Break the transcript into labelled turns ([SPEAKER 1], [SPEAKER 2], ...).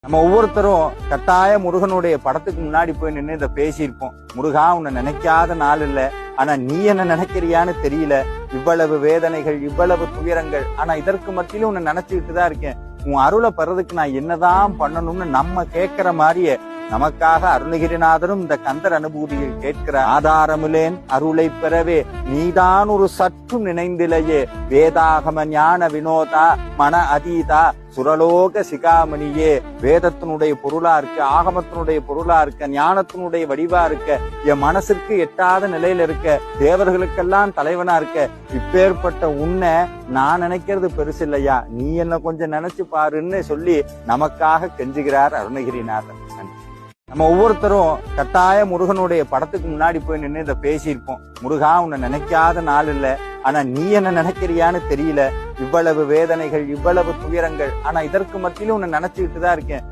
[SPEAKER 1] நம்ம ஒவ்வொருத்தரும் கட்டாய முருகனுடைய படத்துக்கு முன்னாடி போய் நின்று இதை பேசியிருப்போம். முருகா, உன்னை நினைக்காத நாள் இல்ல, ஆனா நீ என்ன நினைக்கிறியான்னு தெரியல. இவ்வளவு வேதனைகள், இவ்வளவு துயரங்கள், ஆனா இதற்கு மத்தியிலும் உன்னை நினைச்சுக்கிட்டு தான் இருக்கேன். உன் அருளை பெறதுக்கு நான் என்னதான் பண்ணணும்னு நம்ம கேட்கிற மாதிரியே நமக்காக அருணகிரிநாதரும் இந்த கந்தர் அனுபூதியில் கேட்கிற ஆதாரமுலேன் அருளை பெறவே நீதான் ஒரு சற்று நினைந்திலையே வேதாகம ஞான வினோதா மன அதீதா சுரலோக சிகாமணியே. வேதத்தினுடைய பொருளா இருக்க, ஆகமத்தினுடைய பொருளா இருக்க, ஞானத்தினுடைய வடிவா இருக்க, என் மனசிற்கு எட்டாத நிலையில இருக்க, தேவர்களுக்கெல்லாம் தலைவனா இருக்க, இப்பேற்பட்ட உன்னை நான் நினைக்கிறது பெருசு இல்லையா, நீ என்ன கொஞ்சம் நினைச்சு பாருன்னு சொல்லி நமக்காக கெஞ்சுகிறார் அருணகிரிநாதன். நம்ம ஒவ்வொருத்தரும் கட்டாய முருகனுடைய படத்துக்கு முன்னாடி போய் நின்று இதை பேசியிருப்போம். முருகா, உன்னை நினைக்காத நாள் இல்ல, ஆனா நீ என்ன நினைக்கிறியான்னு தெரியல. இவ்வளவு வேதனைகள், இவ்வளவு துயரங்கள், ஆனா இதற்கு மத்தியிலும் உன்னை நினைச்சுக்கிட்டு தான் இருக்கேன்.